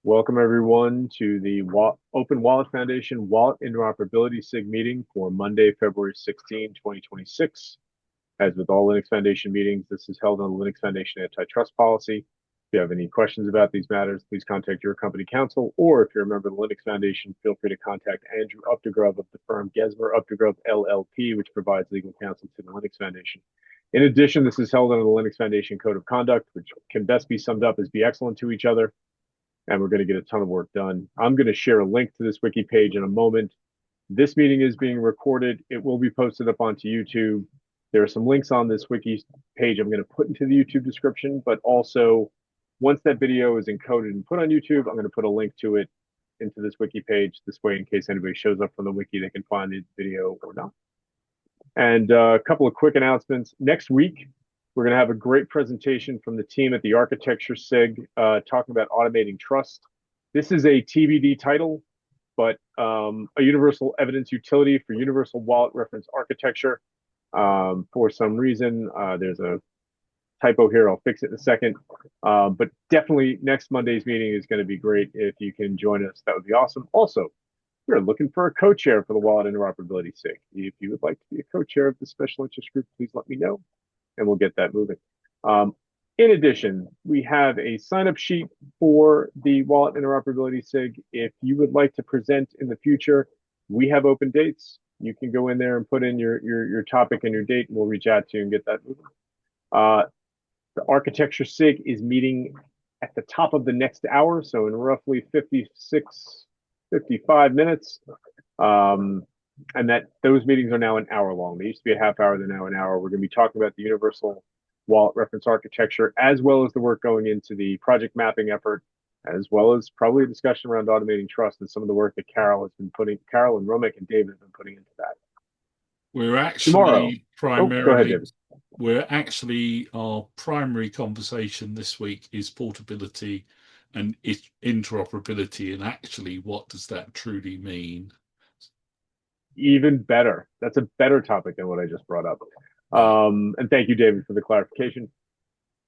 Welcome everyone to the Open Wallet Foundation Wallet Interoperability SIG meeting for Monday, February 16, 2026. As with all Linux Foundation meetings, this is held on the Linux Foundation antitrust policy. If you have any questions about these matters, please contact your company counsel, or if you're a member of the Linux Foundation, feel free to contact Andrew Updegrove of the firm Gesmer Updegrove LLP, which provides legal counsel to the Linux Foundation. In addition, this is held under the Linux Foundation Code of Conduct, which can best be summed up as be excellent to each other, and we're going to get a ton of work done. I'm going to share a link to this wiki page in a moment. This meeting is being recorded. It will be posted up onto YouTube. There are some links on this wiki page I'm going to put into the YouTube description, but also once that video is encoded and put on YouTube, I'm going to put a link to it into this wiki page. This way, in case anybody shows up from the wiki, they can find the video or not. And a couple of quick announcements. Next week, we're going to have a great presentation from the team at the Architecture SIG talking about automating trust. This is a TBD title, but a universal evidence utility for universal wallet reference architecture. For some reason, there's a typo here. I'll fix it in a second. But definitely next Monday's meeting is going to be great. If you can join us, that would be awesome. Also, we're looking for a co-chair for the Wallet Interoperability SIG. If you would like to be a co-chair of the special interest group, please let me know, and we'll get that moving. In addition, we have a sign-up sheet for the Wallet Interoperability SIG. If you would like to present in the future, we have open dates. You can go in there and put in your topic and your date, and we'll reach out to you and get that moving. The Architecture SIG is meeting at the top of the next hour, so in roughly 55 minutes. And that those meetings are now an hour long. They used to be a half hour, they're now an hour. We're going to be talking about the universal wallet reference architecture, as well as the work going into the project mapping effort, as well as probably a discussion around automating trust and some of the work that Carol and Romek and David have been putting into that. We're Tomorrow. actually Go ahead, David. our primary conversation this week is portability and interoperability. And actually, what does that truly mean? Even better. That's a better topic than what I just brought up. And thank you, David, for the clarification.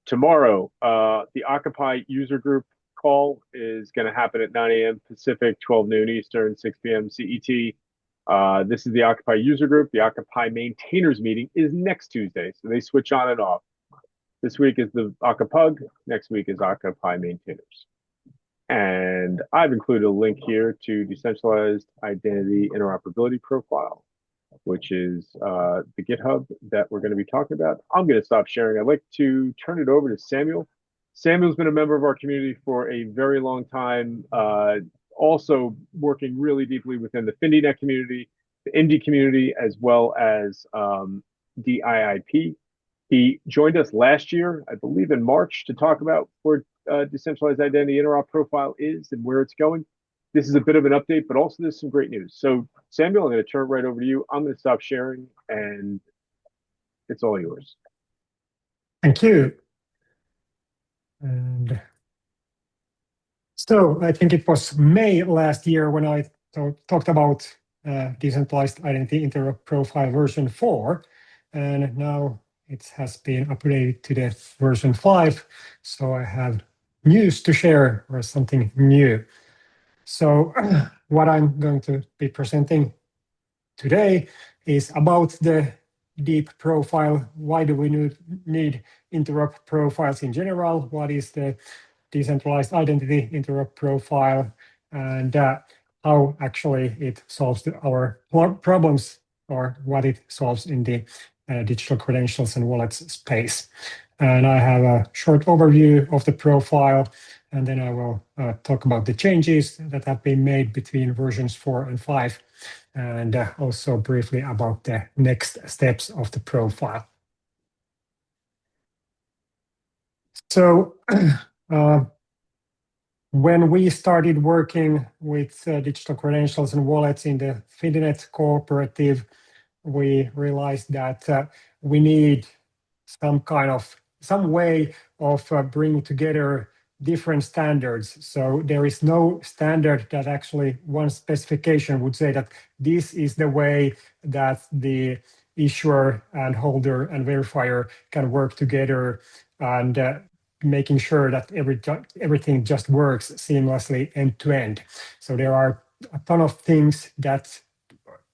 Tomorrow, the Occupy user group call is going to happen at 9 a.m. Pacific, 12 noon Eastern, 6 p.m. CET. This is the Occupy user group. The Occupy maintainers meeting is next Tuesday, so they switch on and off. This week is the Occupug. Next week is Occupy maintainers. And I've included a link here to Decentralized Identity Interoperability Profile, which is the GitHub that we're going to be talking about. I'm going to stop sharing. I'd like to turn it over to Samuel. Samuel's been a member of our community for a very long time, also working really deeply within the FindyNet community, the Indie community, as well as DIIP. He joined us last year, I believe in March, to talk about where Decentralized Identity Interop Profile is and where it's going. This is a bit of an update, but also there's some great news. So, Samuel, I'm going to turn it right over to you. I'm going to stop sharing, and it's all yours. Thank you. And so I think it was May last year when I talked about Decentralized Identity Interop Profile version 4, and now it has been upgraded to the version 5. So I have news to share, or something new. So what I'm going to be presenting today is about the DIIP profile. Why do we need interop profiles in general? What is the decentralized identity interop profile, and how actually it solves our problems, or what it solves in the digital credentials and wallets space. And I have a short overview of the profile, and then I will talk about the changes that have been made between versions 4 and 5, and also briefly about the next steps of the profile. So when we started working with digital credentials and wallets in the FindyNet cooperative, we realized that we need some way of bringing together different standards. So there is no standard that actually one specification would say that this is the way that the issuer and holder and verifier can work together and making sure that everything just works seamlessly end to end. So there are a ton of things that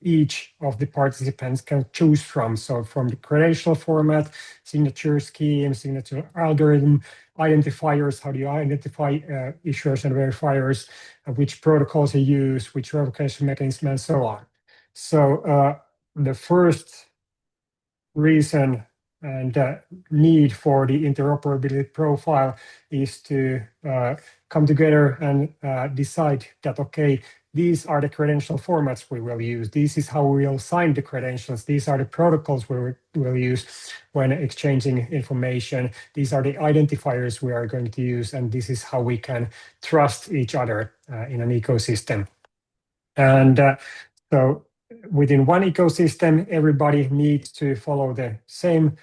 each of the participants can choose from. So from the credential format, signature scheme, signature algorithm, identifiers, how do you identify issuers and verifiers, which protocols you use, which revocation mechanism, and so on. So the first reason and need for the interoperability profile is to come together and decide that, okay, these are the credential formats we will use. This is how we will sign the credentials. These are the protocols we will use when exchanging information. These are the identifiers we are going to use, and this is how we can trust each other in an ecosystem. And so within one ecosystem, everybody needs to follow the same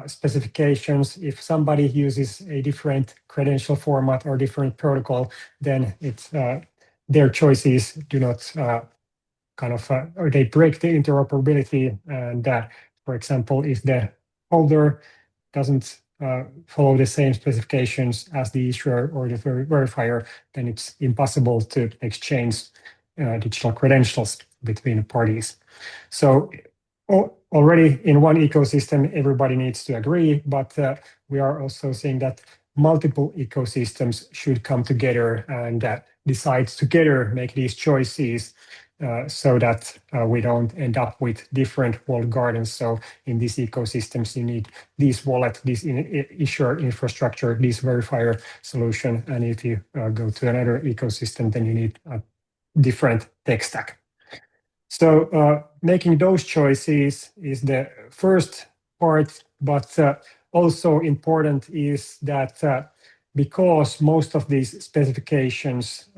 specifications. If somebody uses a different credential format or different protocol, then it's their choices do not or they break the interoperability. And for example, if the holder doesn't follow the same specifications as the issuer or the verifier, then it's impossible to exchange digital credentials between parties. So already in one ecosystem, everybody needs to agree, but we are also seeing that multiple ecosystems should come together and decide together, make these choices so that we don't end up with different walled gardens. So in these ecosystems, you need this wallet, this issuer infrastructure, this verifier solution. And if you go to another ecosystem, then you need a different tech stack. So making those choices is the first part, but also important is that because most of these specifications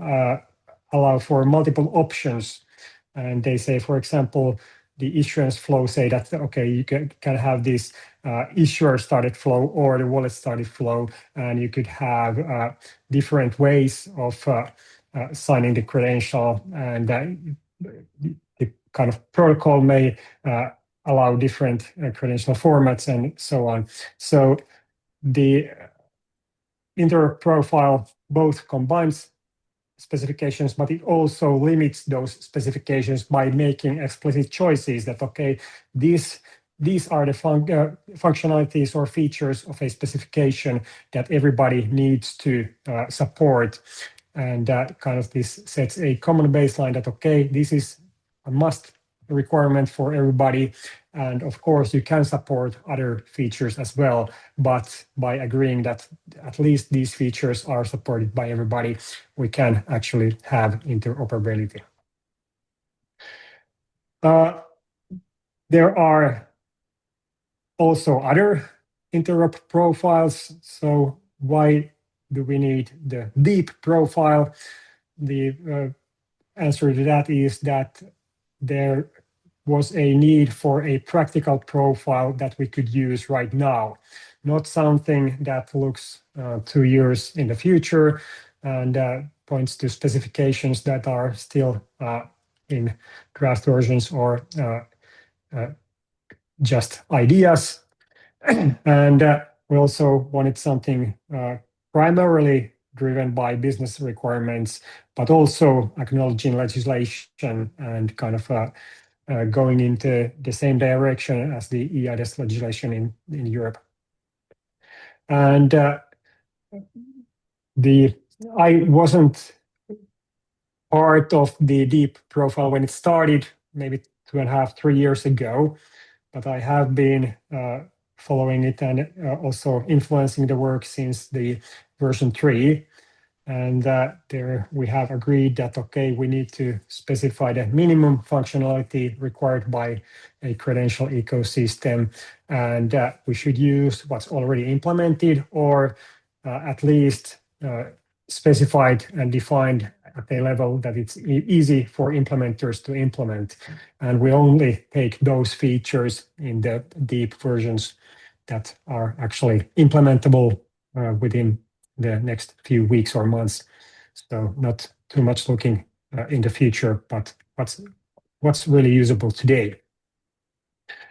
allow for multiple options, and they say, for example, the issuance flow say that, okay, you can have this issuer started flow or the wallet started flow, and you could have different ways of signing the credential, and the kind of protocol may allow different credential formats and so on. So the interprofile both combines specifications, but it also limits those specifications by making explicit choices that, okay, these are the functionalities or features of a specification that everybody needs to support. And this sets a common baseline that, okay, this is a must requirement for everybody. And of course, you can support other features as well, but by agreeing that at least these features are supported by everybody, we can actually have interoperability. There are also other interop profiles. So why do we need the DIIP profile? The answer to that is that there was a need for a practical profile that we could use right now, not something that looks 2 years in the future and points to specifications that are still in draft versions or just ideas. And we also wanted something primarily driven by business requirements, but also acknowledging legislation and going into the same direction as the EIDAS legislation in Europe. And I wasn't part of the DIIP profile when it started, maybe 2.5, 3 years ago, but I have been following it and also influencing the work since the version 3. And there we have agreed that, okay, we need to specify the minimum functionality required by a credential ecosystem. And we should use what's already implemented or at least specified and defined at a level that it's easy for implementers to implement. And we only take those features in the DIIP versions that are actually implementable within the next few weeks or months. So not too much looking in the future, but what's really usable today.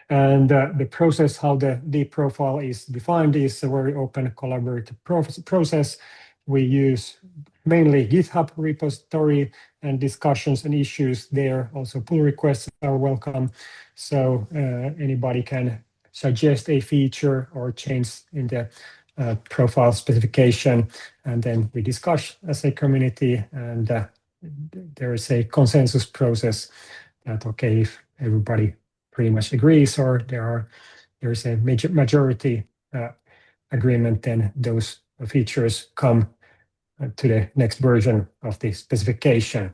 And the process, how the DIIP profile is defined, is a very open collaborative process. We use mainly GitHub repository and discussions and issues there. Also, pull requests are welcome. So anybody can suggest a feature or change in the profile specification, and then we discuss as a community, and there is a consensus process that, okay, if everybody pretty much agrees or there is a majority agreement, then those features come to the next version of the specification.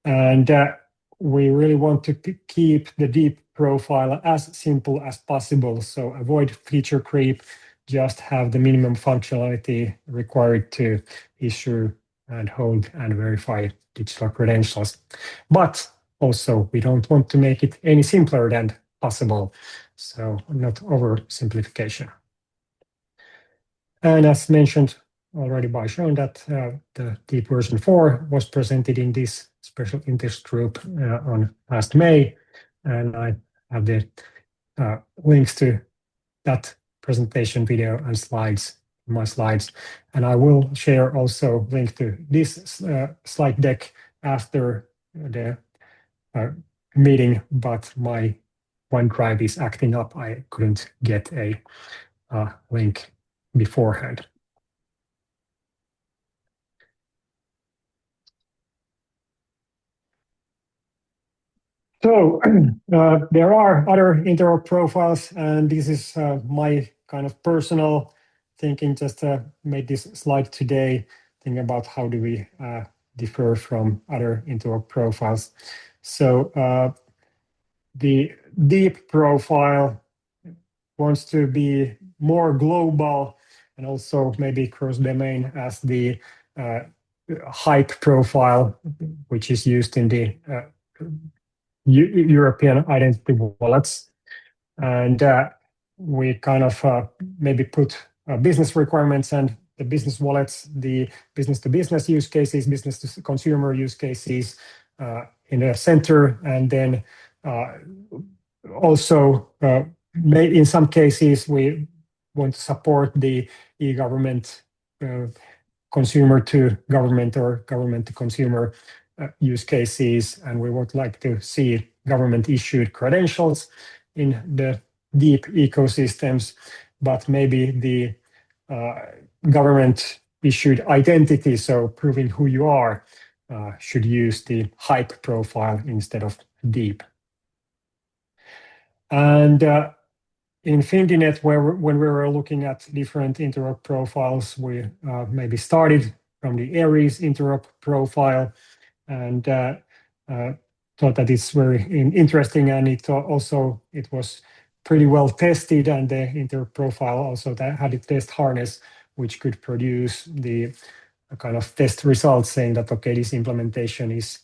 And we really want to keep the DIIP profile as simple as possible. So avoid feature creep, just have the minimum functionality required to issue and hold and verify digital credentials. But also, we don't want to make it any simpler than possible. So not oversimplification. And as mentioned already by Sean, that the DIIP version 4 was presented in this special interest group on last May, and I have the links to that presentation video and slides, my slides, and I will share also link to this slide deck after the meeting, but my OneDrive is acting up. I couldn't get a link beforehand. So there are other interop profiles, and this is my kind of personal thinking. Just made this slide today, thinking about how do we differ from other interop profiles. So the DIIP profile wants to be more global and also maybe cross-domain as the HIPE profile, which is used in the European identity wallets. And we kind of maybe put business requirements and the business wallets, the business-to-business use cases, business-to-consumer use cases in the center. And then also, in some cases, we want to support the e-government consumer to government or government to consumer use cases, and we would like to see government issued credentials in the DIIP ecosystems, but maybe the government issued identity, so proving who you are, should use the HIPE profile instead of DIIP. And in Findinet, when we were looking at different interop profiles, we maybe started from the Aries interop profile, and thought that it's very interesting, and it was pretty well tested, and the interop profile also that had a test harness which could produce the kind of test results saying that, okay, this implementation is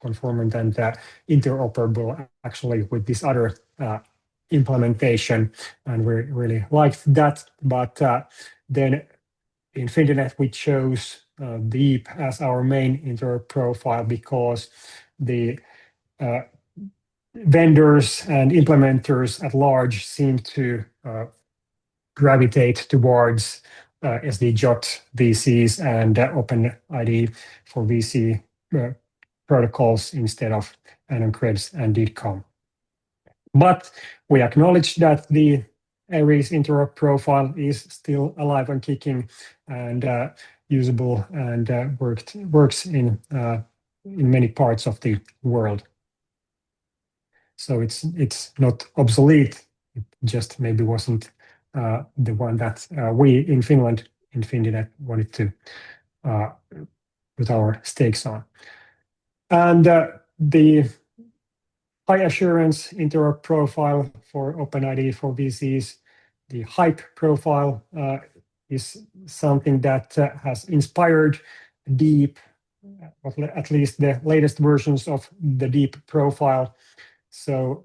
conformant and interoperable actually with this other implementation, and we really liked that. But then in Findinet we chose DIIP as our main interop profile because the vendors and implementers at large seem to gravitate towards SDJOT VCs and OpenID for VC protocols instead of AnonCreds and DIDCOM. But we acknowledge that the Aries interop profile is still alive and kicking and usable and works in many parts of the world. So it's not obsolete. It just maybe wasn't the one that we in Finland, in Findinet, wanted to put our stakes on. And the high assurance interop profile for OpenID for VCs, the HIPE profile is something that has inspired DIIP, at least the latest versions of the DIIP profile. So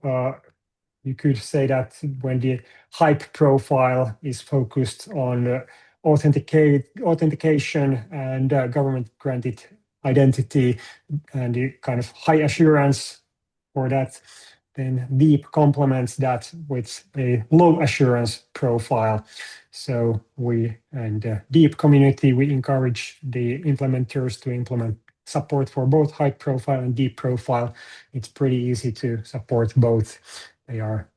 you could say that when the HIPE profile is focused on authentication and government-granted identity and the kind of high assurance for that, then DIIP complements that with a low assurance profile. So we and the DIIP community, we encourage the implementers to implement support for both high profile and deep profile. It's pretty easy to support both. They are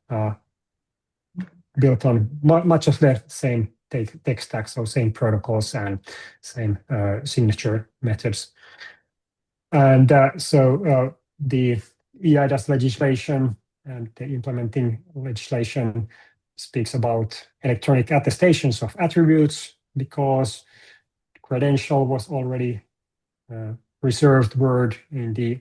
built on much of the same tech stack, so same protocols and same signature methods. And so the EIDAS legislation and the implementing legislation speaks about electronic attestations of attributes, because credential was already a reserved word in the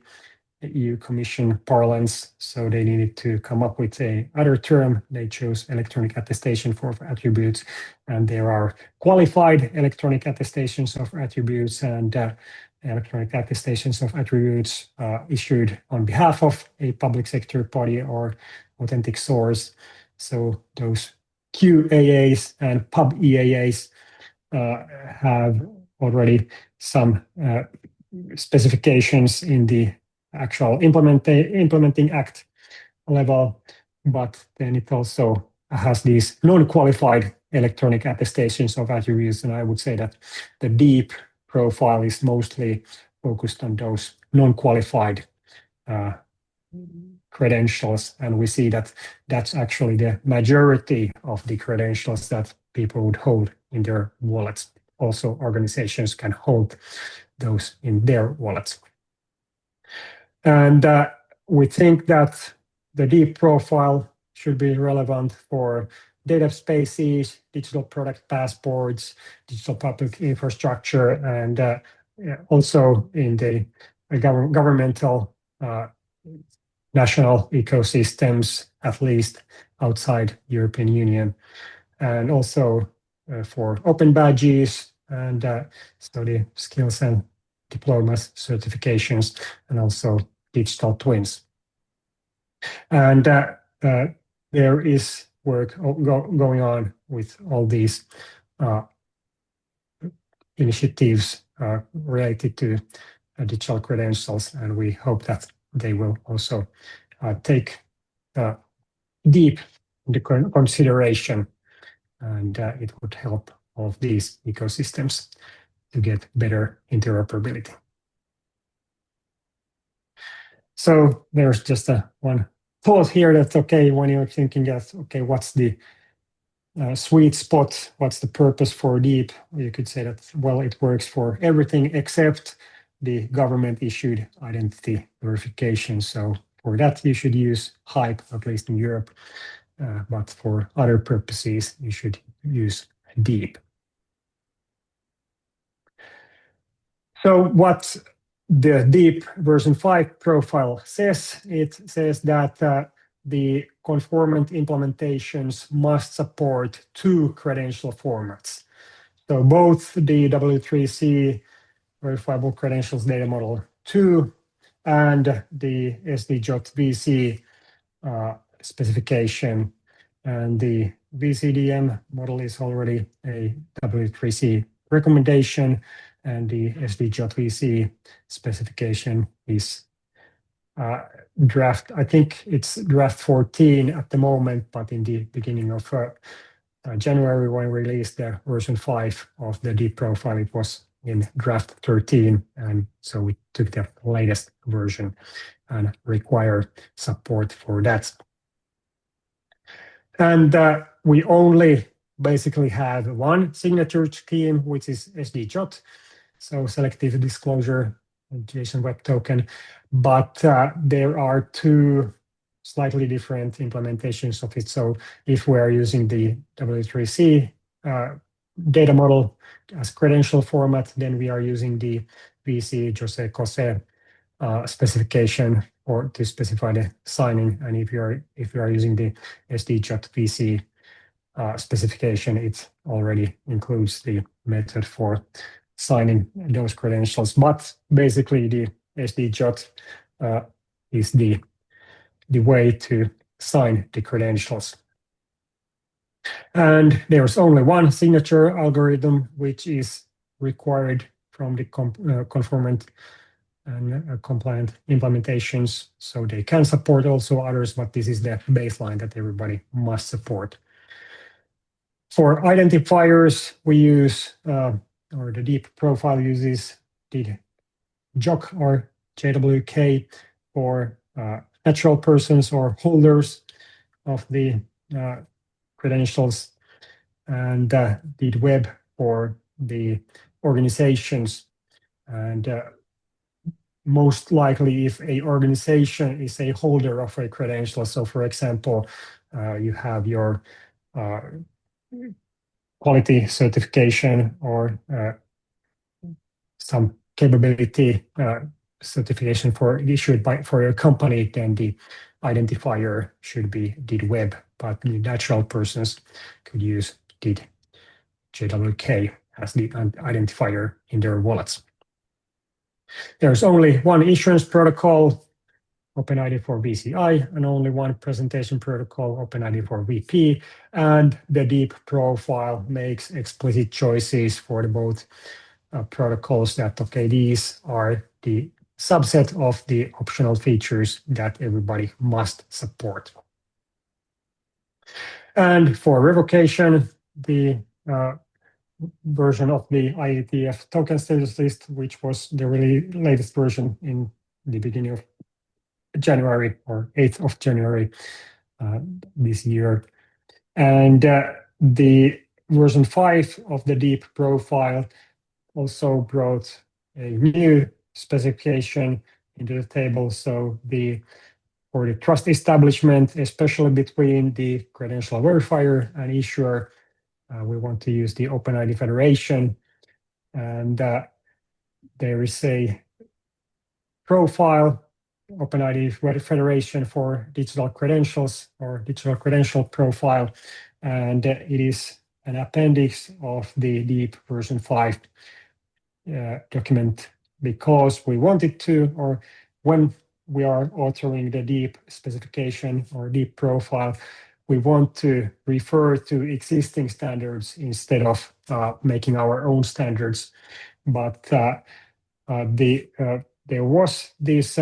EU Commission parlance, so they needed to come up with a other term. They chose electronic attestation for attributes, and there are qualified electronic attestations of attributes and electronic attestations of attributes issued on behalf of a public sector body or authentic source. So those QAAs and PubEAAs have already some specifications in the actual implementing act level, but then it also has these non-qualified electronic attestations of attributes, and I would say that the DIIP profile is mostly focused on those non-qualified credentials, and we see that that's actually the majority of the credentials that people would hold in their wallets. Also, organizations can hold those in their wallets. And we think that the DIIP profile should be relevant for data spaces, digital product passports, digital public infrastructure, and also in the governmental national ecosystems, at least outside European Union, and also for open badges, and so the skills and diplomas certifications, and also digital twins. And there is work going on with all these initiatives related to digital credentials, and we hope that they will also take DIIP into consideration, and it would help all of these ecosystems to get better interoperability. So there's just one thought here that, okay, when you're thinking that, okay, what's the sweet spot, what's the purpose for DIIP? You could say that, well, it works for everything except the government issued identity verification. So for that, you should use HIPE, at least in Europe. But for other purposes, you should use DIIP. So what the DIIP version 5 profile says, it says that the conformant implementations must support 2 credential formats. So both the W3C verifiable credentials data model 2 and the SD.VC specification. And the VCDM model is already a W3C recommendation, and the SD.VC specification is draft, I think it's draft 14 at the moment, but in the beginning of January, when we released the version 5 of the DIIP profile, it was in draft 13, and so we took the latest version and require support for that. And we only basically have one signature scheme, which is SD.JOT, so selective disclosure JSON Web Token, but there are 2 slightly different implementations of it. So if we are using the W3C data model as credential format, then we are using the VC Jose Cose specification or to specify the signing. And if you are using the SD.VC specification, it already includes the method for signing those credentials. But basically, the SD.JOT is the way to sign the credentials. And there's only one signature algorithm which is required from the conformant and compliant implementations. So they can support also others, but this is the baseline that everybody must support. For identifiers, we use, or the DIIP profile uses the JOC or JWK for natural persons or holders of the credentials, and the web for the organizations. And most likely, if a organization is a holder of a credential, so for example, you have your quality certification or some capability certification issued for your company, then the identifier should be DID web, but the natural persons could use DID JWK as the identifier in their wallets. There's only one issuance protocol, OpenID for WISIG, and only one presentation protocol, OpenID for WP, and the DIIP profile makes explicit choices for the both protocols that, okay, these are the subset of the optional features that everybody must support. And for revocation, the version of the IETF token status list, which was the really latest version in the beginning of January or 8th of January this year. And the version 5 of the DIIP profile also brought a new specification into the table. So for the trust establishment, especially between the credential verifier and issuer, we want to use the OpenID Federation. And there is a profile, OpenID Federation for digital credentials or digital credential profile. And it is an appendix of the DIIP version 5 document, because we wanted to, or when we are authoring the DIIP specification or DIIP profile, we want to refer to existing standards instead of making our own standards. But there was this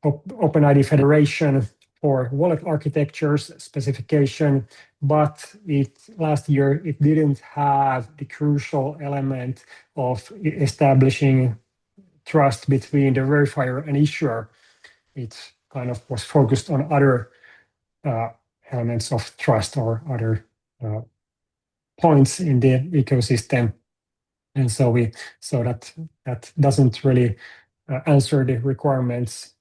OpenID Federation for wallet architectures specification, but last year it didn't have the crucial element of establishing trust between the verifier and issuer. It kind of was focused on other elements of trust or other points in the ecosystem, and so that doesn't really answer the requirements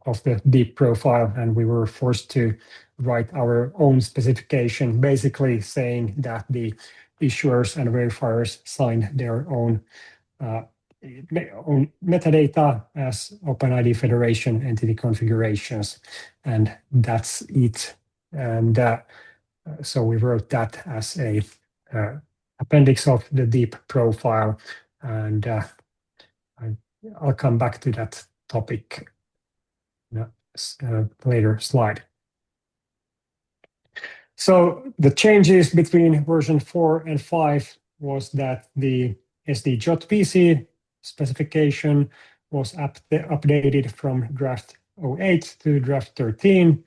of the DIIP profile, and we were forced to write our own specification, basically saying that the issuers and verifiers sign their own metadata as OpenID Federation entity configurations, and that's it. And so we wrote that as a appendix of the DIIP profile, and I'll come back to that topic in a later slide. So the changes between version 4 and 5 was that the SD.PC specification was updated from draft 08 to draft 13,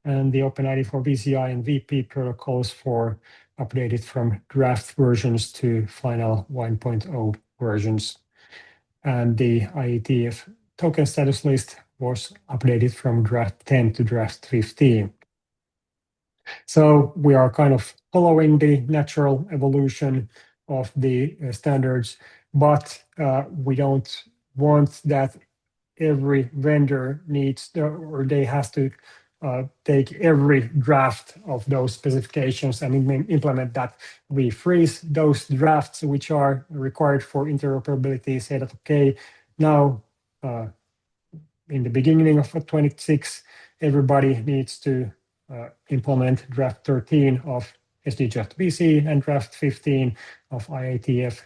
and the OpenID for WISIG and WP protocols for updated from draft versions to final 1.0 versions. And the IETF token status list was updated from draft 10 to draft 15. So we are kind of following the natural evolution of the standards, but we don't want that every vendor needs or they has to take every draft of those specifications and implement that. We freeze those drafts which are required for interoperability, say that, okay, now in the beginning of 26, everybody needs to implement draft 13 of SD.BC and draft 15 of IETF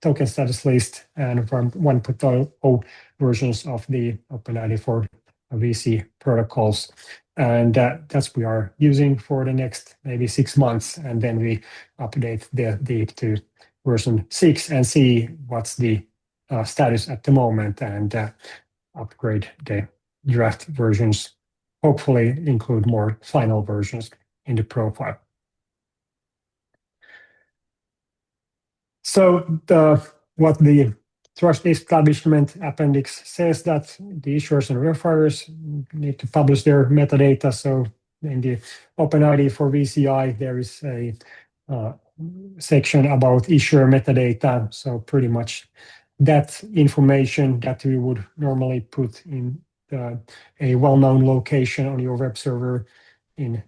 token status list and from 1.0 versions of the OpenID for WISIG protocols. And that's we are using for the next maybe 6 months. And then we update the DIIP to version 6 and see what's the status at the moment and upgrade the draft versions, hopefully include more final versions in the profile. So what the trust establishment appendix says that the issuers and verifiers need to publish their metadata. So in the OpenID for WISIG, there is a section about issuer metadata. So pretty much that information that we would normally put in a well-known location on your web server in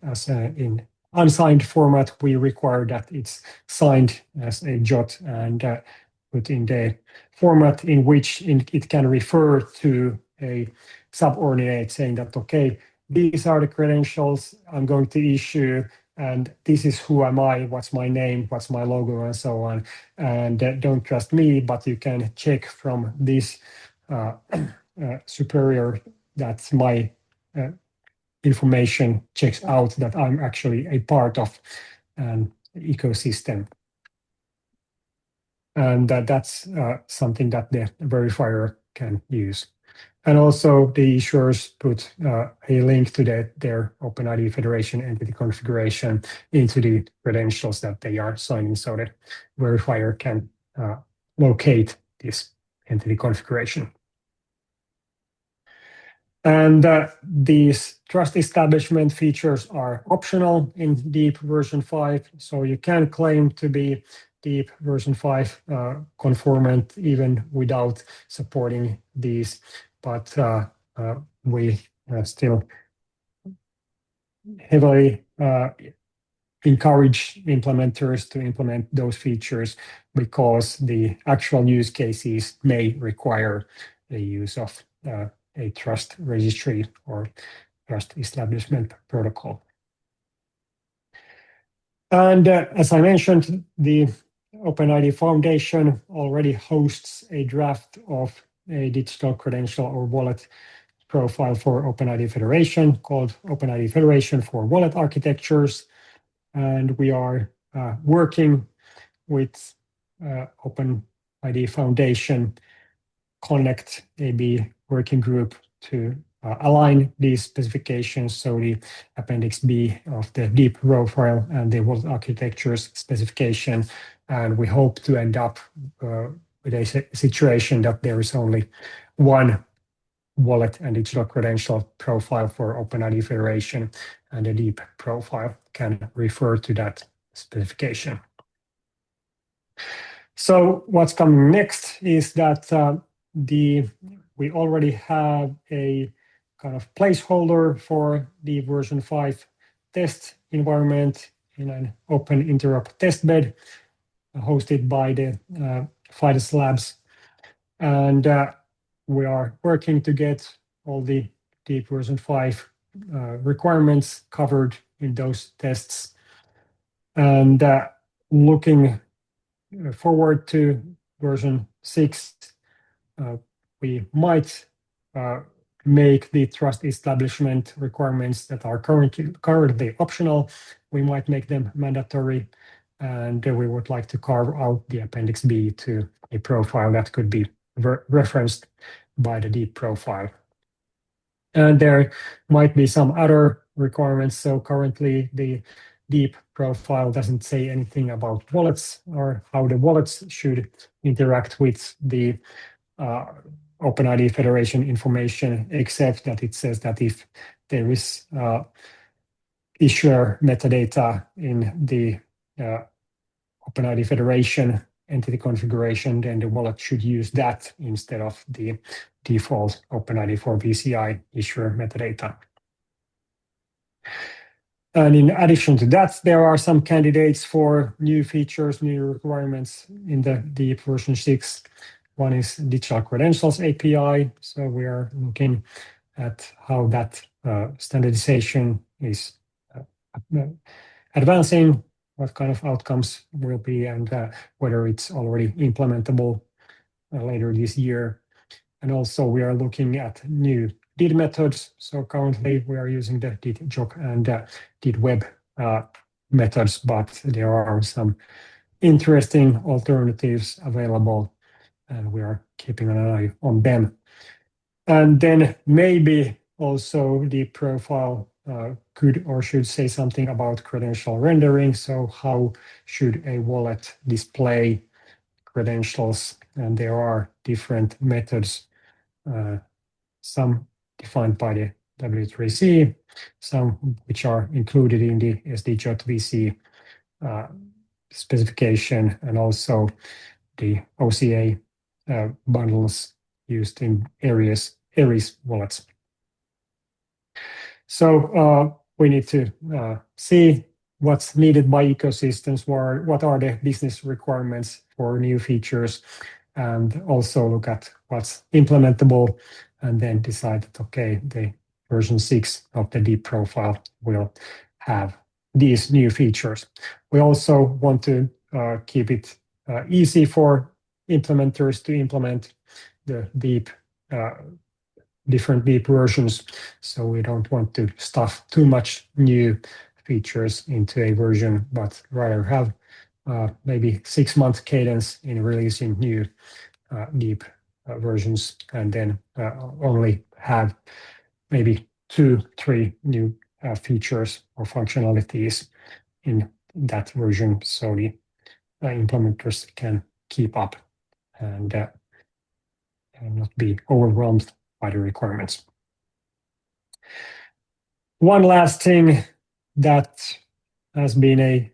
unsigned format, we require that it's signed as a JOT and put in the format in which it can refer to a subordinate saying that, okay, these are the credentials I'm going to issue, and this is who am I, what's my name, what's my logo, and so on. And don't trust me, but you can check from this superior that my information checks out that I'm actually a part of an ecosystem. And that's something that the verifier can use. And also the issuers put a link to their OpenID Federation entity configuration into the credentials that they are signing, so the verifier can locate this entity configuration. And these trust establishment features are optional in DIIP version 5, so you can claim to be DIIP version 5 conformant even without supporting these, but we still heavily encourage implementers to implement those features because the actual use cases may require the use of a trust registry or trust establishment protocol. And as I mentioned, the OpenID Foundation already hosts a draft of a digital credential or wallet profile for OpenID Federation called OpenID Federation for Wallet Architectures. And we are working with OpenID Foundation Connect AB working group to align these specifications, so the Appendix B of the DIIP profile and the wallet architectures specification, and we hope to end up with a situation that there is only one wallet and digital credential profile for OpenID Federation, and the DIIP profile can refer to that specification. So what's coming next is that we already have a kind of placeholder for the version 5 test environment in an open interop testbed hosted by the FIDES Labs. And we are working to get all the DIIP version 5 requirements covered in those tests. And looking forward to version 6, we might make the trust establishment requirements that are currently optional, we might make them mandatory, and we would like to carve out the Appendix B to a profile that could be referenced by the DIIP profile. And there might be some other requirements. So currently the DIIP profile doesn't say anything about wallets or how the wallets should interact with the OpenID Federation information, except that it says that if there is issuer metadata in the OpenID Federation entity configuration, then the wallet should use that instead of the default OpenID for WISIG issuer metadata. And in addition to that, there are some candidates for new features, new requirements in the DIIP version 6. One is Digital Credentials API. So we are looking at how that standardization is advancing, what kind of outcomes will be, and whether it's already implementable later this year. And also we are looking at new DID methods. So currently we are using the DID-JOC and DID-Web methods, but there are some interesting alternatives available and we are keeping an eye on them. And then maybe also the profile could or should say something about credential rendering. So how should a wallet display credentials? And there are different methods, some defined by the W3C, some which are included in the SD.VC specification, and also the OCA bundles used in Aries wallets. So we need to see what's needed by ecosystems, what are the business requirements for new features, and also look at what's implementable, and then decide that, okay, the version 6 of the DIIP profile will have these new features. We also want to keep it easy for implementers to implement the DIIP different DIIP versions. So we don't want to stuff too much new features into a version, but rather have maybe 6-month cadence in releasing new DIIP versions, and then only have maybe 2-3 new features or functionalities in that version, so the implementers can keep up and not be overwhelmed by the requirements. One last thing that has been a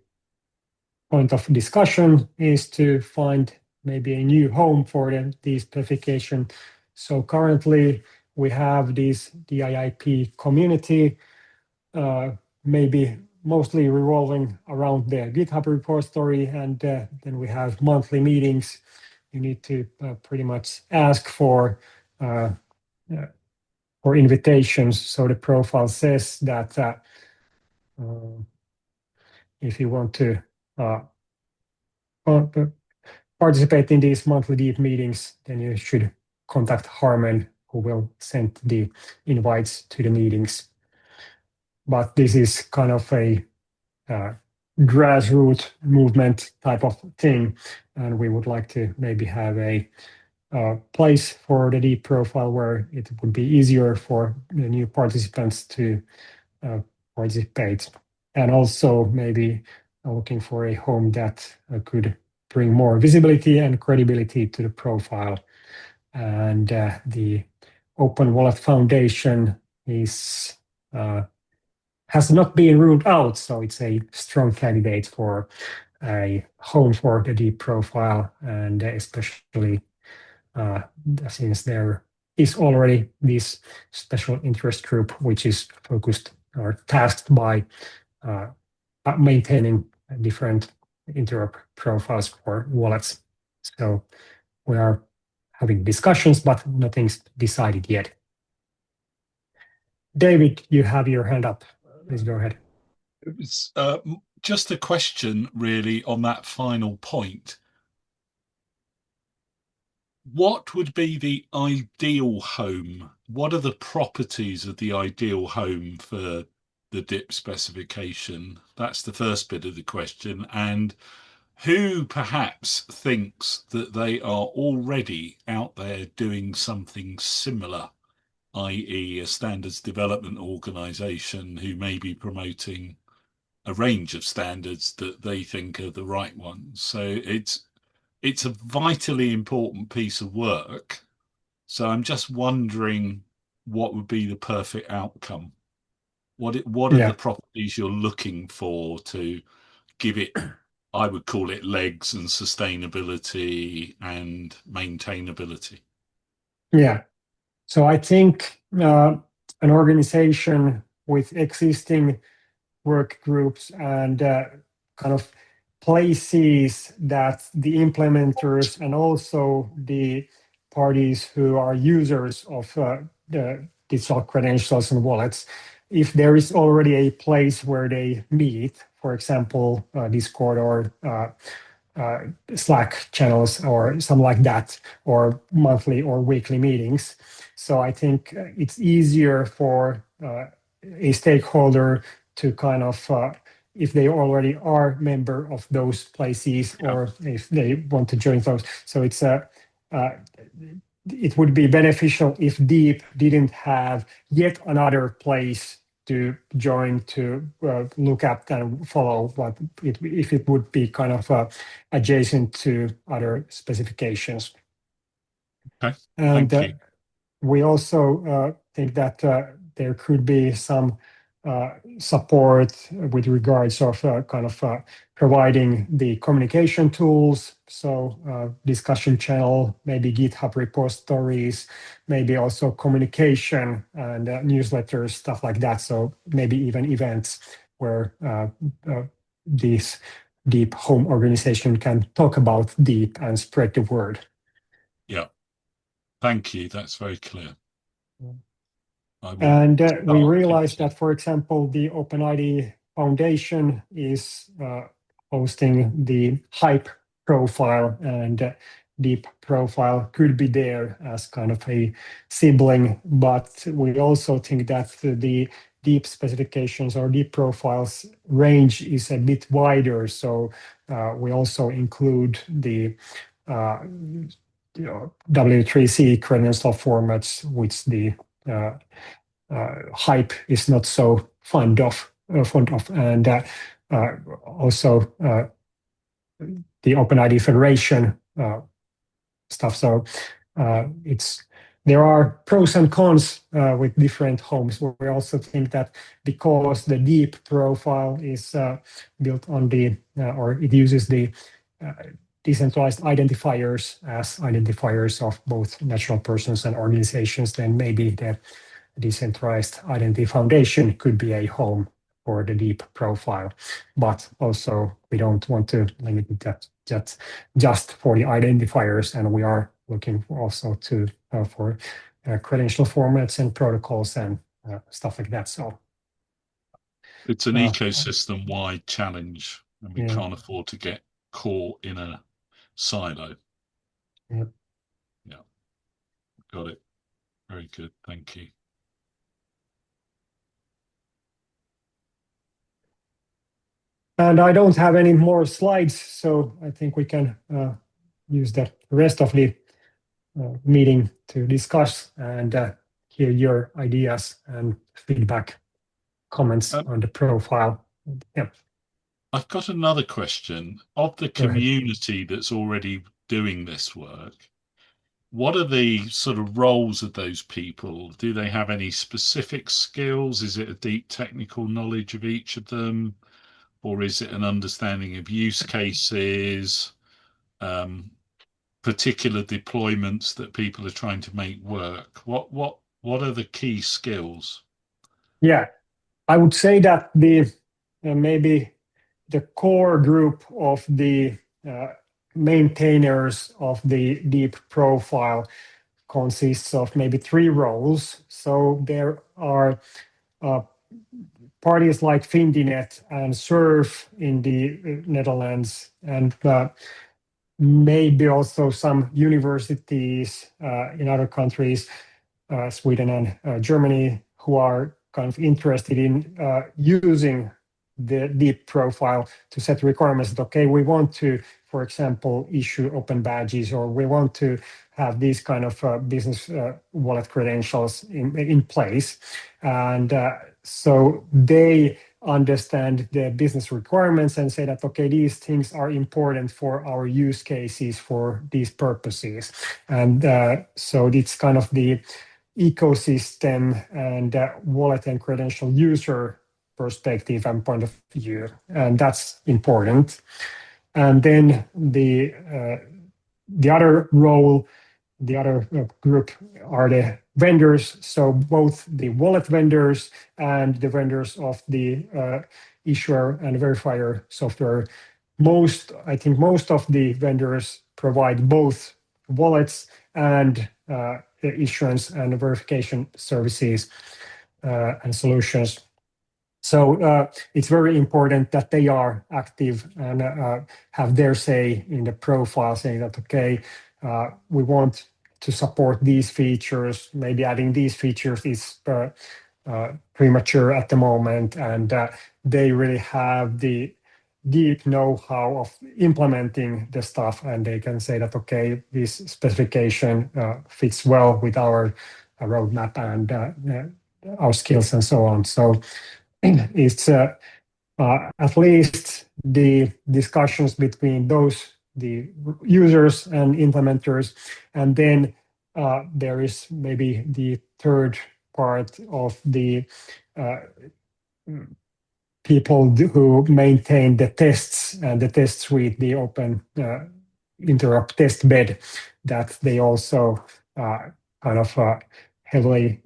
point of discussion is to find maybe a new home for the specification. So currently we have this DIIP community, maybe mostly revolving around the GitHub repository, and then we have monthly meetings. You need to pretty much ask for invitations. So the profile says that if you want to participate in these monthly DIIP meetings, then you should contact Harman, who will send the invites to the meetings. But this is kind of a grassroots movement type of thing, and we would like to maybe have a place for the DIIP profile where it would be easier for the new participants to participate, and also maybe looking for a home that could bring more visibility and credibility to the profile. And the Open Wallet Foundation is has not been ruled out, so it's a strong candidate for a home for the DIIP profile, and especially since there is already this special interest group which is focused or tasked by maintaining different interop profiles for wallets. So we are having discussions, but nothing's decided yet. David, you have your hand up. Please go ahead. It's just a question really on that final point. What would be the ideal home? What are the properties of the ideal home for the DIIP specification? That's the first bit of the question. And who perhaps thinks that they are already out there doing something similar, i.e. a standards development organization who may be promoting a range of standards that they think are the right ones? So it's a vitally important piece of work. So I'm just wondering what would be the perfect outcome. What are the properties you're looking for to give it, I would call it, legs and sustainability and maintainability? Yeah. So I think an organization with existing work groups and kind of places that the implementers and also the parties who are users of the digital credentials and wallets, if there is already a place where they meet, for example, Discord or Slack channels or something like that, or monthly or weekly meetings. So I think it's easier for a stakeholder to kind of if they already are member of those places or if they want to join those. So it's it would be beneficial if DIIP didn't have yet another place to join to look at and follow what if it would be kind of adjacent to other specifications. Okay, and thank you. we also think that there could be some support with regards of kind of providing the communication tools, so discussion channel, maybe GitHub repositories, maybe also communication and newsletters, stuff like that. So maybe even events where this DIIP home organization can talk about DIIP and spread the word. Yeah, thank you. That's very clear. And we realized that, for example, the OpenID Foundation is hosting the HYPE profile, and DIIP profile could be there as kind of a sibling. But we also think that the DIIP specifications or DIIP profiles range is a bit wider. So we also include the W3C credential formats, which the HYPE is not so fond of, and also the OpenID Federation stuff. So there are pros and cons with different homes. We also think that because the DIIP profile is built on or it uses the decentralized identifiers as identifiers of both natural persons and organizations, then maybe the Decentralized Identity Foundation could be a home for the DIIP profile. But also we don't want to limit it just for the identifiers, and we are looking also to for credential formats and protocols and stuff like that. So it's an ecosystem-wide challenge, and we can't afford to get caught in a silo. Yeah. Got it. Very good. Thank you. And I don't have any more slides, so I think we can use the rest of the meeting to discuss and hear your ideas and feedback, comments on the profile. Yeah. I've got another question. Of the community that's already doing this work, what are the sort of roles of those people? Do they have any specific skills? Is it a deep technical knowledge of each of them? Or is it an understanding of use cases, particular deployments that people are trying to make work? What are the key skills? Yeah, I would say that maybe the core group of the maintainers of the DIIP profile consists of maybe 3 roles. So there are parties like Findinet and SURF in the Netherlands, and maybe also some universities in other countries, Sweden and Germany, who are kind of interested in using the DIIP profile to set requirements that, okay, we want to, for example, issue open badges, or we want to have these kind of business wallet credentials in place. And so they understand the business requirements and say that, okay, these things are important for our use cases for these purposes. And so it's kind of the ecosystem and wallet and credential user perspective and point of view, and that's important. And then the other role, the other group are the vendors, so both the wallet vendors and the vendors of the issuer and verifier software. I think most of the vendors provide both wallets and the issuance and verification services and solutions. So it's very important that they are active and have their say in the profile, saying that, okay, we want to support these features, maybe adding these features is premature at the moment, and they really have the deep know-how of implementing the stuff, and they can say that, okay, this specification fits well with our roadmap and our skills and so on. So it's at least the discussions between the users and implementers, and then there is maybe the third part of the people who maintain the tests and the test suite, the open interop test bed, that they also kind of heavily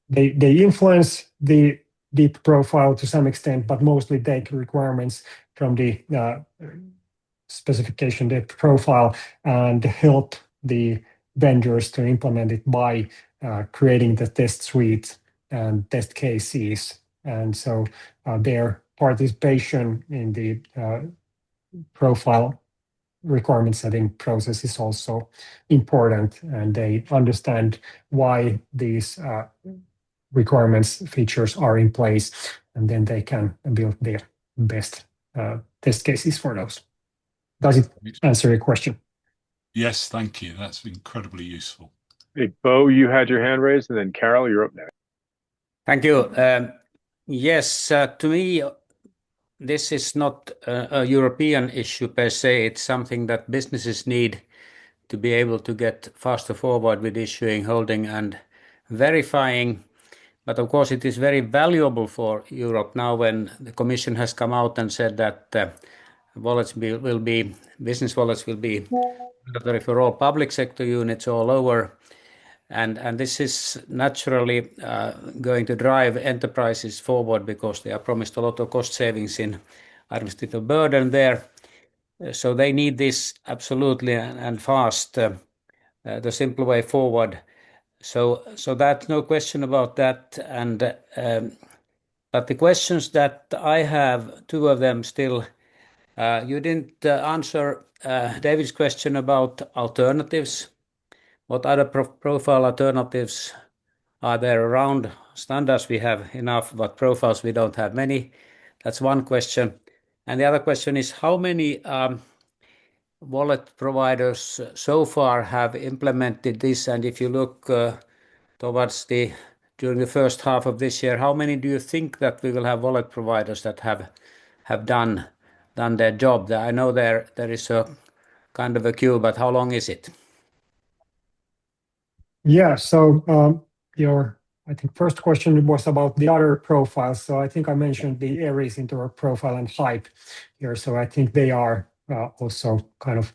they influence the DIIP profile to some extent, but mostly take requirements from the specification DIIP profile and help the vendors to implement it by creating the test suite and test cases. And so their participation in the profile requirement setting process is also important, and they understand why these requirements features are in place, and then they can build their best test cases for those. Does it answer your question? Yes, thank you. That's incredibly useful. Hey, Bo, you had your hand raised, and then Carol, you're up next. Thank you. Yes, to me, this is not a European issue per se. It's something that businesses need to be able to get faster forward with issuing, holding, and verifying. But of course, it is very valuable for Europe now when the Commission has come out and said that business wallets will be mandatory for all public sector units all over. And this is naturally going to drive enterprises forward because they are promised a lot of cost savings in administrative burden there. So they need this absolutely and fast, the simple way forward. So that's no question about that. And but the questions that I have, two of them still, you didn't answer David's question about alternatives. What other profile alternatives are there around? Standards we have enough, but profiles we don't have many. That's one question. And the other question is, how many wallet providers so far have implemented this? And if you look towards during the first half of this year, how many do you think that we will have wallet providers that have done their job? I know there is a kind of a queue, but how long is it? Yeah, so your, I think, first question was about the other profiles. So I think I mentioned the Aries Interop profile and Hype here. So I think they are also kind of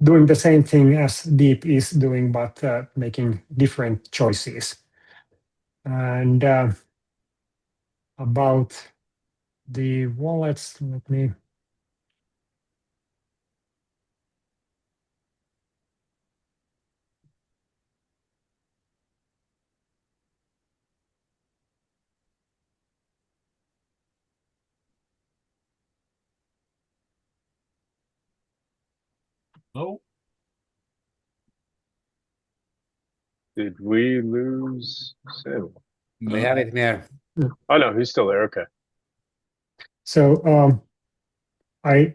doing the same thing as DIIP is doing, but making different choices. And about the wallets, let me. Oh, Did we lose Sam? no. We have it here. Oh no, he's still there. Okay. So I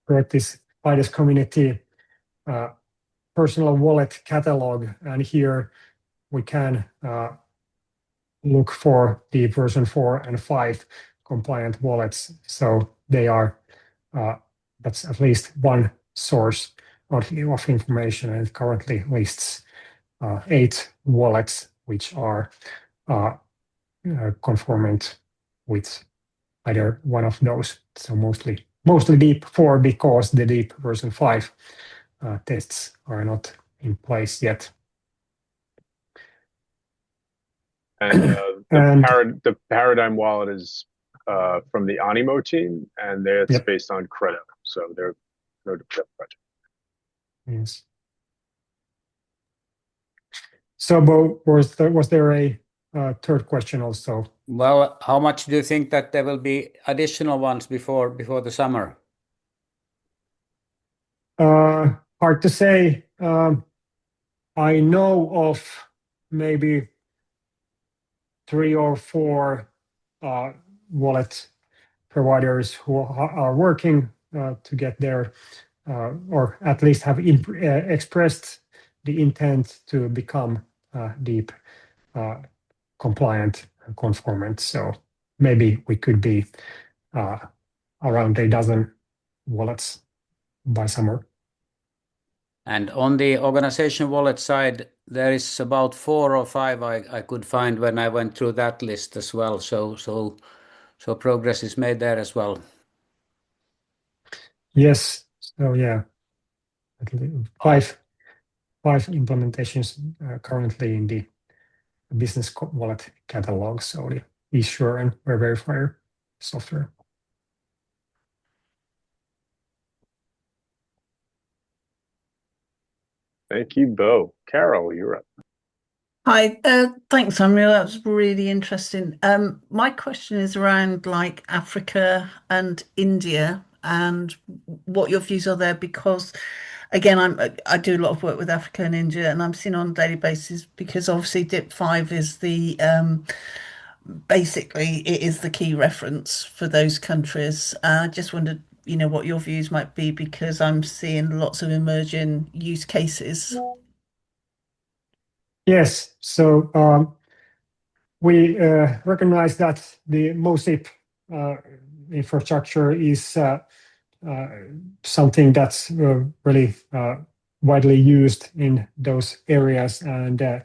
wrote this FIDES community personal wallet catalog, and here we can look for the version 4 and 5 compliant wallets. So they are, that's at least one source of information, and it currently lists 8 wallets which are conformant with either one of those. So mostly DIIP 4, because the DIIP version 5 tests are not in place yet. And the Paradigm wallet is from the Animo team, and it's Yep. based on Credo. So they're no project. Yes. So, Bo, was there a third question also? Well, how much do you think that there will be additional ones before the summer? Hard to say. I know of maybe 3 or 4 wallet providers who are working to get there, or at least have expressed the intent to become DIIP compliant and conformant. So maybe we could be around a dozen wallets by summer. And on the organization wallet side, there is about 4 or 5 I could find when I went through that list as well. So progress is made there as well. Yes. So yeah, at least five implementations currently in the business wallet catalog. So the issuer and verifier software. Thank you, Bo. Carol, you're up. Hi, thanks, Samuel. That was really interesting. My question is around like Africa and India and what your views are there, because again, I do a lot of work with Africa and India, and I'm seeing on a daily basis, because obviously DIP 5 is the basically it is the key reference for those countries. I just wondered, what your views might be, because I'm seeing lots of emerging use cases. Yes. So we recognize that the MOSIP infrastructure is something that's really widely used in those areas, and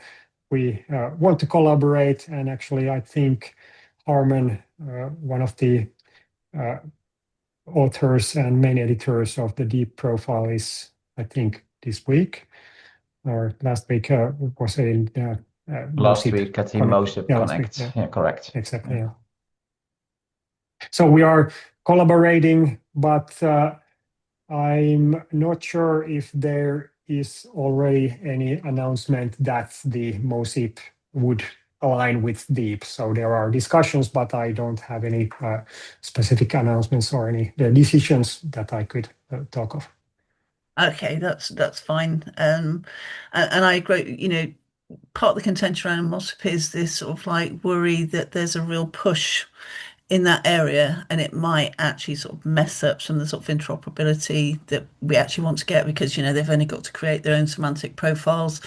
we want to collaborate. And actually, I think Harman, one of the authors and main editors of the DIIP profile, is, I think, this week or last week was in last MOSIP week at the Connect. MOSIP Yeah, Connect. last week, Yeah, correct. exactly. Yeah. So we are collaborating, but I'm not sure if there is already any announcement that the MOSIP would align with DIIP. So there are discussions, but I don't have any specific announcements or any decisions that I could talk of. Okay, that's fine. And I agree, part of the contention around MOSIP is this sort of like worry that there's a real push in that area, and it might actually sort of mess up some of the sort of interoperability that we actually want to get, because they've only got to create their own semantic profiles.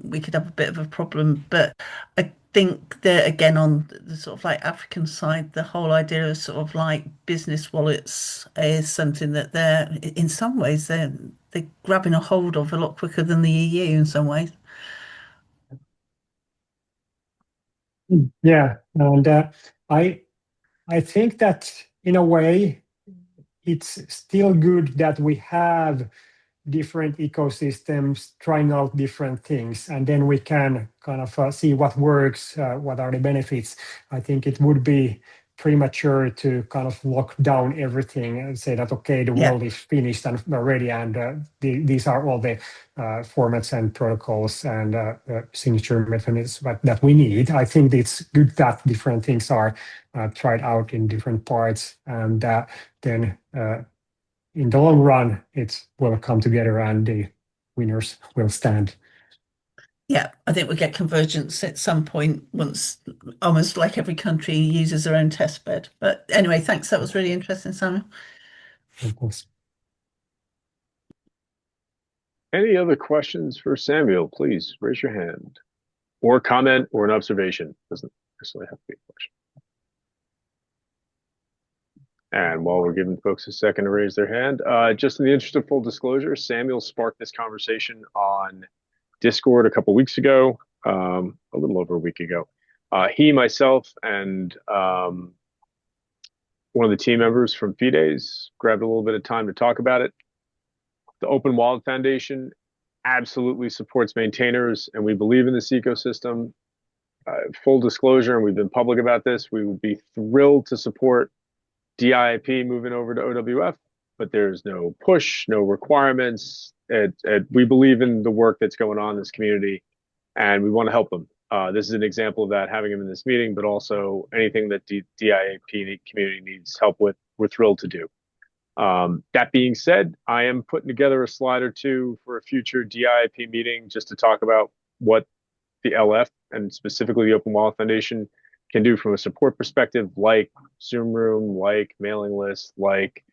We could have a bit of a problem, but I think that again on the sort of like African side, the whole idea of sort of like business wallets is something that they're in some ways they're grabbing a hold of a lot quicker than the EU in some ways. Yeah, and I think that in a way it's still good that we have different ecosystems trying out different things, and then we can kind of see what works, what are the benefits. I think it would be premature to kind of lock down everything and say that, okay, the world is finished and ready, and these are all the formats and protocols and signature mechanisms that we need. I think it's good that different things are tried out in different parts, and then in the long run, it will come together and the winners will stand. Yeah, I think we'll get convergence at some point once almost like every country uses their own test bed. But anyway, thanks. That was really interesting, Samuel. Of course. Any other questions for Samuel? Please raise your hand, or comment, or an observation. Doesn't necessarily have to be a question. And while we're giving folks a second to raise their hand, just in the interest of full disclosure, Samuel sparked this conversation on Discord a couple weeks ago, a little over a week ago. He, myself, and one of the team members from Fides grabbed a little bit of time to talk about it. The Open Wallet Foundation absolutely supports maintainers, and we believe in this ecosystem. Full disclosure, and we've been public about this, we would be thrilled to support DIIP moving over to OWF, but there's no push, no requirements. We believe in the work that's going on in this community, and we want to help them. This is an example of that, having them in this meeting, but also anything that DIIP community needs help with, we're thrilled to do. That being said, I am putting together a slide or two for a future DIIP meeting just to talk about what the LF and specifically the Open Wallet Foundation can do from a support perspective, like Zoom Room, like mailing lists, like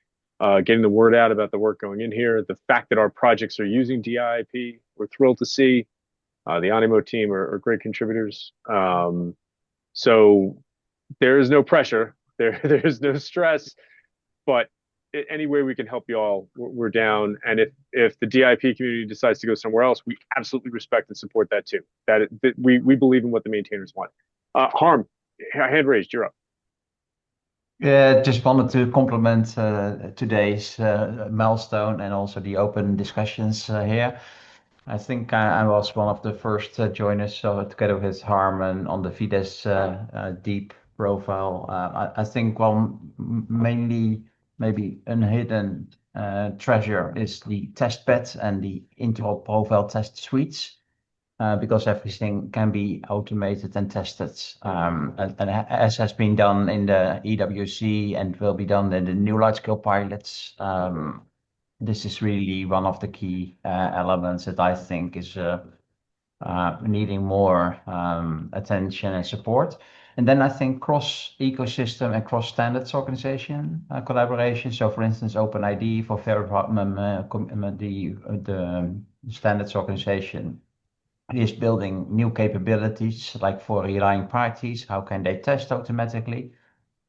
getting the word out about the work going in here. The fact that our projects are using DIIP, we're thrilled to see. The Animo team are great contributors. So there is no pressure, there's no stress, but any way we can help you all, we're down. And if the DIIP community decides to go somewhere else, we absolutely respect and support that too. That we believe in what the maintainers want. Harm, hand raised, you're up. Yeah, just wanted to compliment today's milestone and also the open discussions here. I think I was one of the first joiners, so together with Harman on the Fides DIIP profile. I think mainly maybe unhidden treasure is the test bed and the integral profile test suites. Because everything can be automated and tested, and as has been done in the EWC and will be done in the new large-scale pilots. This is really one of the key elements that I think is needing more attention and support. And then I think cross-ecosystem and cross-standards organization collaboration. So, for instance, OpenID for the standards organization is building new capabilities, like for relying parties. How can they test automatically?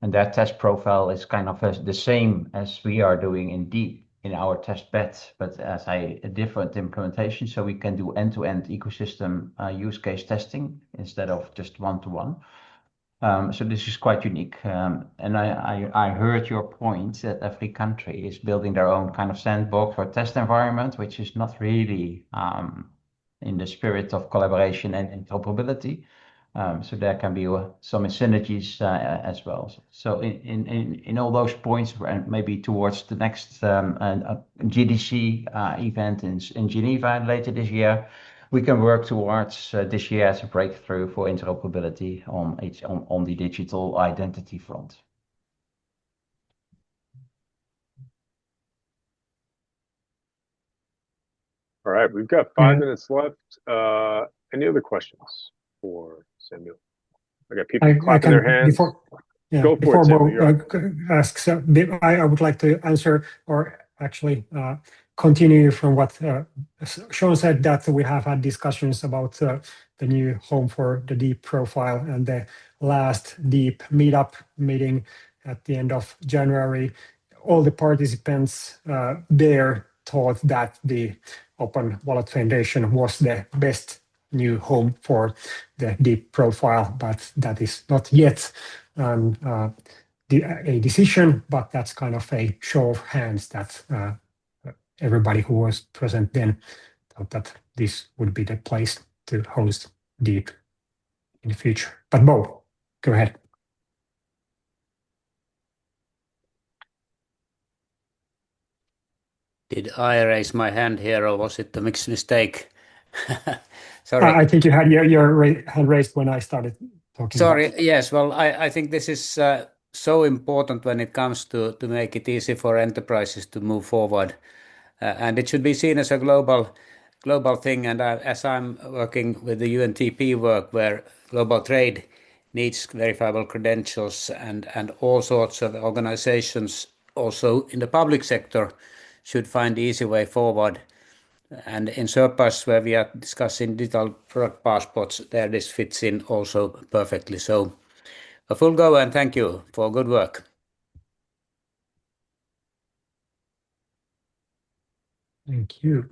And their test profile is kind of the same as we are doing in DIIP in our test bed, but as a different implementation, so we can do end-to-end ecosystem use case testing instead of just one-to-one. So this is quite unique. And I heard your point that every country is building their own kind of sandbox or test environment, which is not really in the spirit of collaboration and interoperability. So there can be some synergies as well. So in all those points, and maybe towards the next GDC event in Geneva later this year, we can work towards this year as a breakthrough for interoperability on the digital identity front. All right, we've got 5 minutes left. Any other questions for Samuel? I got people clapping their hands. Go for it, Samuel. Bo asks, I would like to answer, or actually continue from what Sean said, that we have had discussions about the new home for the DIIP profile, and the last DIIP meetup meeting at the end of January. All the participants there thought that the Open Wallet Foundation was the best new home for the DIIP profile, but that is not yet a decision, but that's kind of a show of hands that everybody who was present then thought that this would be the place to host DIIP in the future. But Bo, go ahead. Did I raise my hand here, or was it a mixed mistake? Sorry. I think you had your hand raised when I started talking. Sorry. Yes. Well, I think this is so important when it comes to make it easy for enterprises to move forward, and it should be seen as a global thing. And as I'm working with the UNTP work, where global trade needs verifiable credentials, and all sorts of organizations also in the public sector should find the easy way forward. And in Surpass, where we are discussing digital product passports, there this fits in also perfectly. So a full go, and thank you for good work. Thank you.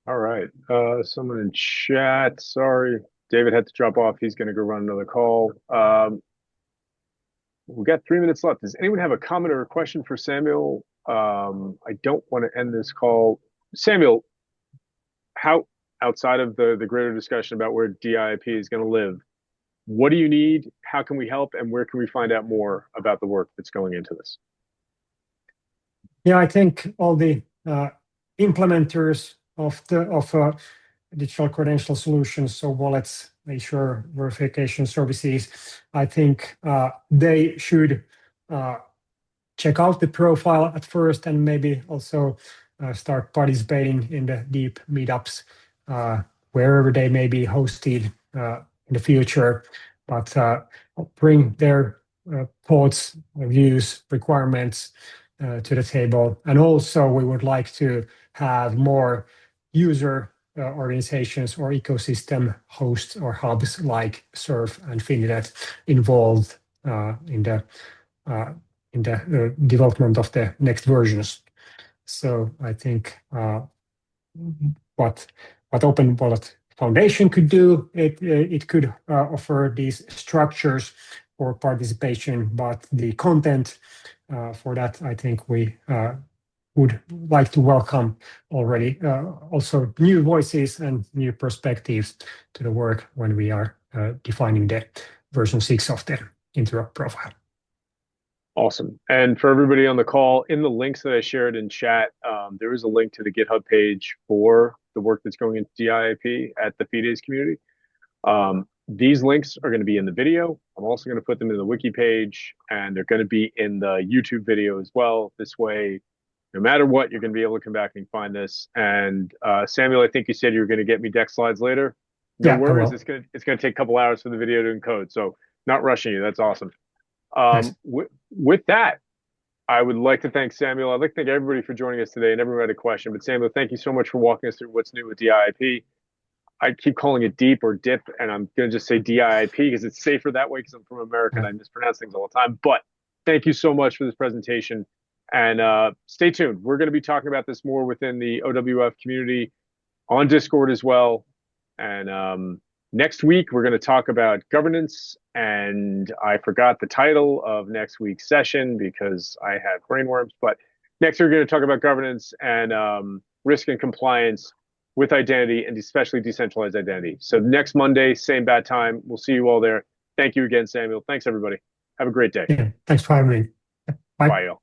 All right. Someone in chat. Sorry, David had to drop off. He's going to go run another call. We've got 3 minutes left. Does anyone have a comment or a question for Samuel? I don't want to end this call. Samuel, how, outside of the greater discussion about where DIIP is going to live, what do you need? How can we help? And where can we find out more about the work that's going into this? Yeah, I think all the implementers of digital credential solutions, so wallets, Azure verification services, I think they should check out the profile at first, and maybe also start participating in the DIIP meetups wherever they may be hosted in the future, but bring their thoughts, views, requirements to the table. And also we would like to have more user organizations or ecosystem hosts or hubs like SURF and Fininet involved in the development of the next versions. So I think what Open Wallet Foundation could do, it could offer these structures for participation, but the content for that, I think we would like to welcome already also new voices and new perspectives to the work when we are defining the version 6 of the interop profile. Awesome. And for everybody on the call, in the links that I shared in chat, there is a link to the GitHub page for the work that's going into DIIP at the FIDES community. These links are going to be in the video. I'm also going to put them in the Wiki page, and they're going to be in the YouTube video as well. This way, no matter what, you're going to be able to come back and find this. And Samuel, I think you said you were going to get me deck slides later. No worries. It's going to take a couple hours for the video to encode. So not rushing you. That's awesome. Nice. With that, I would like to thank Samuel. I'd like to thank everybody for joining us today and everyone had a question. But Samuel, thank you so much for walking us through what's new with DIIP. I keep calling it DEEP or DIP, and I'm going to just say DIIP because it's safer that way because I'm from America and I mispronounce things all the time. But thank you so much for this presentation. And stay tuned. We're going to be talking about this more within the OWF community on Discord as well. And next week, we're going to talk about governance. And I forgot the title of next week's session because I have brainworms. But next, we're going to talk about governance and risk and compliance with identity and especially decentralized identity. So next Monday, same bad time. We'll see you all there. Thank you again, Samuel. Thanks, everybody. Have a great day. Yeah, thanks for having me. Bye. Bye, y'all.